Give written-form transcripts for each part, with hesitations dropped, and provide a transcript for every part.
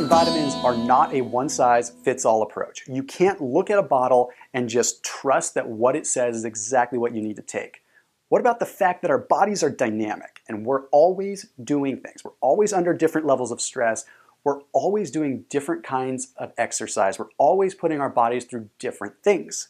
vitamins are not a one-size-fits-all approach. You can't look at a bottle and just trust that what it says is exactly what you need to take. What about the fact that our bodies are dynamic and we're always doing things? We're always under different levels of stress. We're always doing different kinds of exercise. We're always putting our bodies through different things.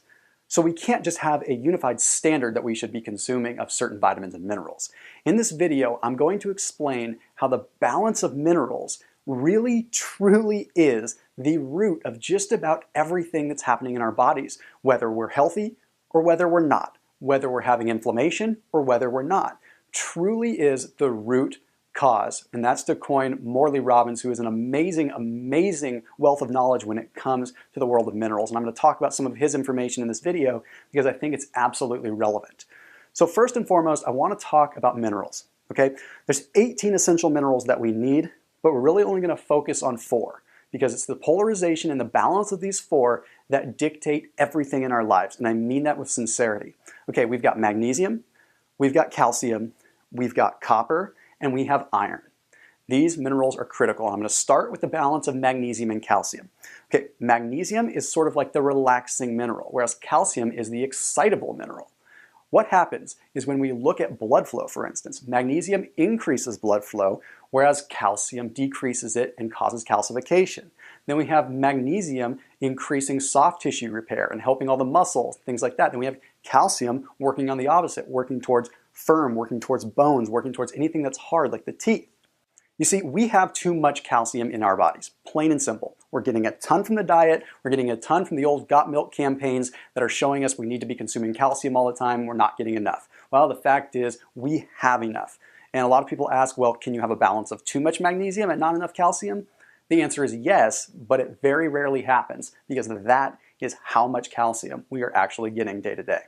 So we can't just have a unified standard that we should be consuming of certain vitamins and minerals. In this video, I'm going to explain how the balance of minerals really truly is the root of just about everything that's happening in our bodies, whether we're healthy or whether we're not, whether we're having inflammation or whether we're not. Truly is the root cause, and that's to coin Morley Robbins, who is an amazing, amazing wealth of knowledge when it comes to the world of minerals. And I'm going to talk about some of his information in this video because I think it's absolutely relevant. So first and foremost, I want to talk about minerals. Okay, there's 18 essential minerals that we need, but we're really only going to focus on 4 because it's the polarization and the balance of these 4 that dictate everything in our lives. And I mean that with sincerity. Okay, we've got magnesium, we've got calcium, we've got copper, and we have iron. These minerals are critical. I'm going to start with the balance of magnesium and calcium. Okay, magnesium is sort of like the relaxing mineral, whereas calcium is the excitable mineral. What happens is when we look at blood flow, for instance, magnesium increases blood flow, whereas calcium decreases it and causes calcification. Then we have magnesium increasing soft tissue repair and helping all the muscles, things like that. Then we have calcium working on the opposite, working towards firm, working towards bones, working towards anything that's hard, like the teeth. You see, we have too much calcium in our bodies, plain and simple. We're getting a ton from the diet, we're getting a ton from the old Got Milk campaigns that are showing us we need to be consuming calcium all the time, we're not getting enough. Well, the fact is, we have enough. And a lot of people ask, well, can you have a balance of too much magnesium and not enough calcium? The answer is yes, but it very rarely happens because that is how much calcium we are actually getting day to day.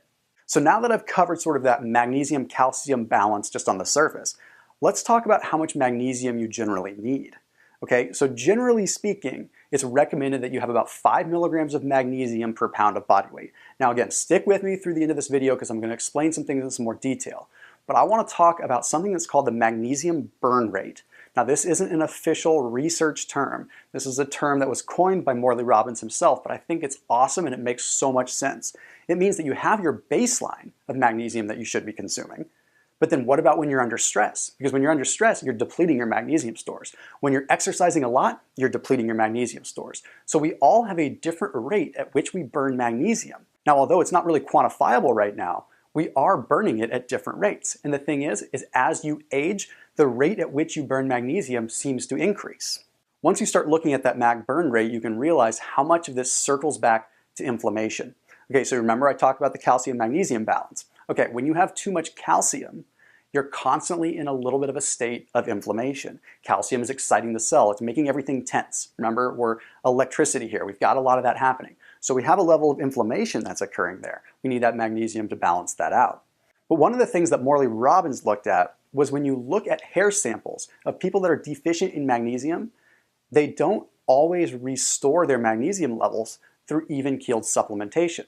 So now that I've covered sort of that magnesium-calcium balance just on the surface, let's talk about how much magnesium you generally need. Okay, so generally speaking, it's recommended that you have about 5 milligrams of magnesium per pound of body weight. Now again, stick with me through the end of this video because I'm going to explain some things in some more detail. But I want to talk about something that's called the magnesium burn rate. Now this isn't an official research term. This is a term that was coined by Morley Robbins himself, but I think it's awesome and it makes so much sense. It means that you have your baseline of magnesium that you should be consuming. But then what about when you're under stress? Because when you're under stress, you're depleting your magnesium stores. When you're exercising a lot, you're depleting your magnesium stores. So we all have a different rate at which we burn magnesium. Now, although it's not really quantifiable right now, we are burning it at different rates. And the thing is as you age, the rate at which you burn magnesium seems to increase. Once you start looking at that mag burn rate, you can realize how much of this circles back to inflammation. Okay, so remember I talked about the calcium-magnesium balance. Okay, when you have too much calcium, you're constantly in a little bit of a state of inflammation. Calcium is exciting the cell. It's making everything tense. Remember, we're electricity here. We've got a lot of that happening. So we have a level of inflammation that's occurring there. We need that magnesium to balance that out. But one of the things that Morley Robbins looked at was when you look at hair samples of people that are deficient in magnesium, they don't always restore their magnesium levels through even-keeled supplementation.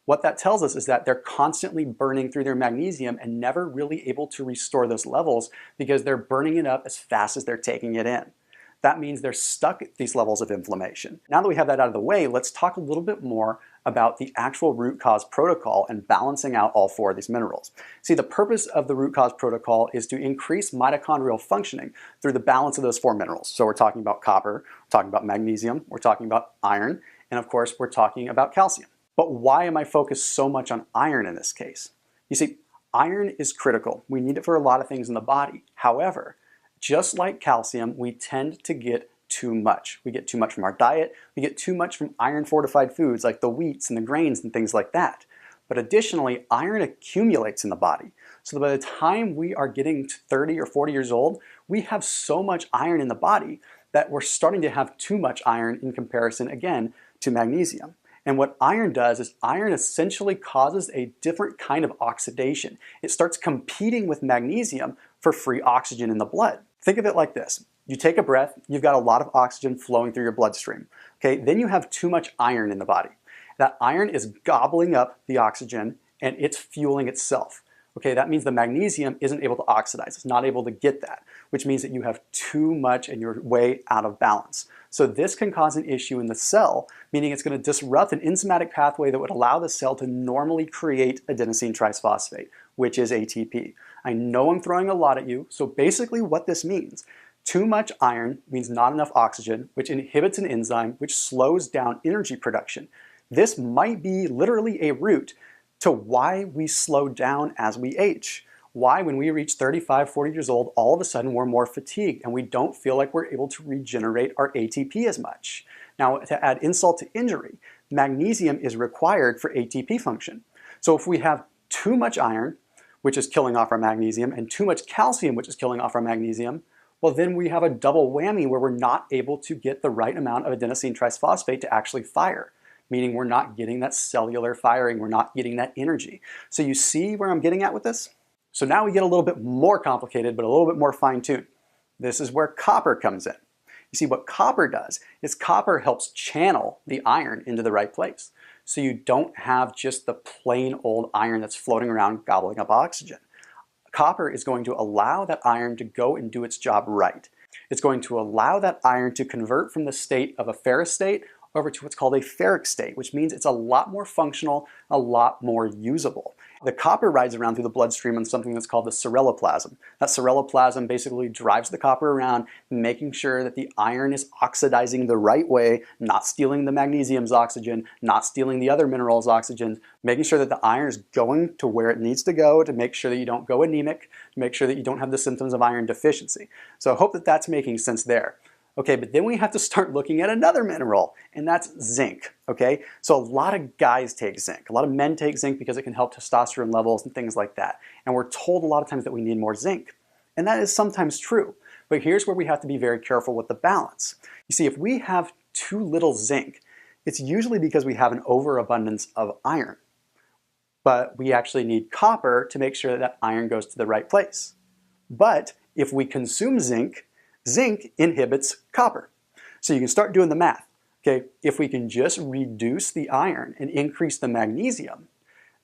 What that tells us is that they're constantly burning through their magnesium and never really able to restore those levels because they're burning it up as fast as they're taking it in. That means they're stuck at these levels of inflammation. Now that we have that out of the way, let's talk a little bit more about the actual root cause protocol and balancing out all 4 of these minerals. See, the purpose of the root cause protocol is to increase mitochondrial functioning through the balance of those 4 minerals. So we're talking about copper, we're talking about magnesium, we're talking about iron, and of course we're talking about calcium. But why am I focused so much on iron in this case? You see, iron is critical. We need it for a lot of things in the body. However, just like calcium, we tend to get too much. We get too much from our diet. We get too much from iron-fortified foods like the wheats and the grains and things like that. But additionally, iron accumulates in the body. So by the time we are getting to 30 or 40 years old, we have so much iron in the body that we're starting to have too much iron in comparison, again, to magnesium. And what iron does is iron essentially causes a different kind of oxidation. It starts competing with magnesium for free oxygen in the blood. Think of it like this. You take a breath, you've got a lot of oxygen flowing through your bloodstream. Okay, then you have too much iron in the body. That iron is gobbling up the oxygen and it's fueling itself. Okay, that means the magnesium isn't able to oxidize. It's not able to get that, which means that you have too much and you're way out of balance. So this can cause an issue in the cell, meaning it's going to disrupt an enzymatic pathway that would allow the cell to normally create adenosine triphosphate, which is ATP. I know I'm throwing a lot at you, so basically what this means, too much iron means not enough oxygen, which inhibits an enzyme, which slows down energy production. This might be literally a root to why we slow down as we age. Why, when we reach 35, 40 years old, all of a sudden we're more fatigued and we don't feel like we're able to regenerate our ATP as much. Now, to add insult to injury, magnesium is required for ATP function. So if we have too much iron, which is killing off our magnesium, and too much calcium, which is killing off our magnesium, well, then we have a double whammy where we're not able to get the right amount of adenosine triphosphate to actually fire, meaning we're not getting that cellular firing, we're not getting that energy. So you see where I'm getting at with this? So now we get a little bit more complicated, but a little bit more fine-tuned. This is where copper comes in. You see, what copper does is copper helps channel the iron into the right place. So you don't have just the plain old iron that's floating around gobbling up oxygen. Copper is going to allow that iron to go and do its job right. It's going to allow that iron to convert from the state of a ferrous state over to what's called a ferric state, which means it's a lot more functional, a lot more usable. The copper rides around through the bloodstream on something that's called the ceruloplasm. That ceruloplasm basically drives the copper around, making sure that the iron is oxidizing the right way, not stealing the magnesium's oxygen, not stealing the other minerals' oxygen, making sure that the iron is going to where it needs to go to make sure that you don't go anemic, to make sure that you don't have the symptoms of iron deficiency. So I hope that that's making sense there. Okay, but then we have to start looking at another mineral, and that's zinc, okay? So a lot of guys take zinc. A lot of men take zinc because it can help testosterone levels and things like that. And we're told a lot of times that we need more zinc. And that is sometimes true. But here's where we have to be very careful with the balance. You see, if we have too little zinc, it's usually because we have an overabundance of iron. But we actually need copper to make sure that that iron goes to the right place. But if we consume zinc, zinc inhibits copper. So you can start doing the math. Okay, if we can just reduce the iron and increase the magnesium,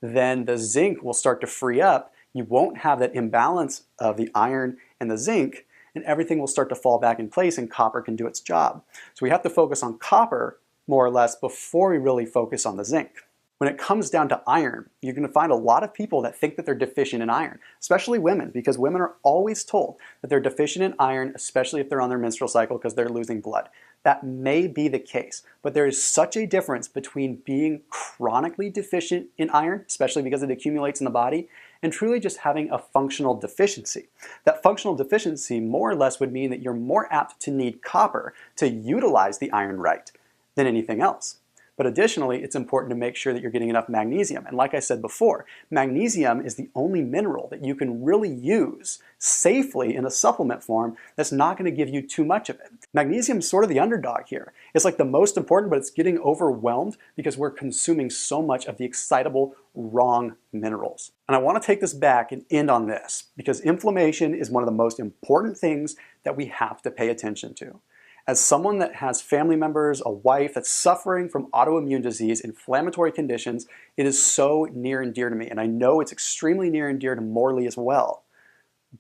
then the zinc will start to free up. You won't have that imbalance of the iron and the zinc, and everything will start to fall back in place and copper can do its job. So we have to focus on copper more or less before we really focus on the zinc. When it comes down to iron, you're going to find a lot of people that think that they're deficient in iron, especially women, because women are always told that they're deficient in iron, especially if they're on their menstrual cycle because they're losing blood. That may be the case, but there is such a difference between being chronically deficient in iron, especially because it accumulates in the body, and truly just having a functional deficiency. That functional deficiency more or less would mean that you're more apt to need copper to utilize the iron right than anything else. But additionally, it's important to make sure that you're getting enough magnesium. And like I said before, magnesium is the only mineral that you can really use safely in a supplement form that's not going to give you too much of it. Magnesium is sort of the underdog here. It's like the most important, but it's getting overwhelmed because we're consuming so much of the excitable, wrong minerals. And I want to take this back and end on this because inflammation is one of the most important things that we have to pay attention to. As someone that has family members, a wife that's suffering from autoimmune disease, inflammatory conditions, it is so near and dear to me. And I know it's extremely near and dear to Morley as well.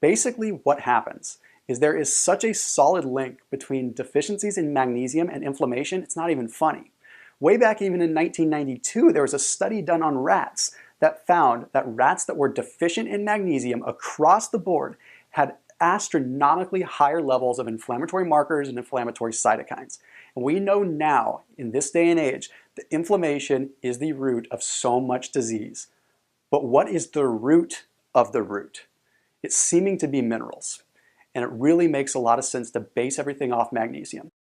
Basically, what happens is there is such a solid link between deficiencies in magnesium and inflammation, it's not even funny. Way back even in 1992, there was a study done on rats that found that rats that were deficient in magnesium across the board had astronomically higher levels of inflammatory markers and inflammatory cytokines. And we know now, in this day and age, that inflammation is the root of so much disease. But what is the root of the root? It's seeming to be minerals. And it really makes a lot of sense to base everything off magnesium.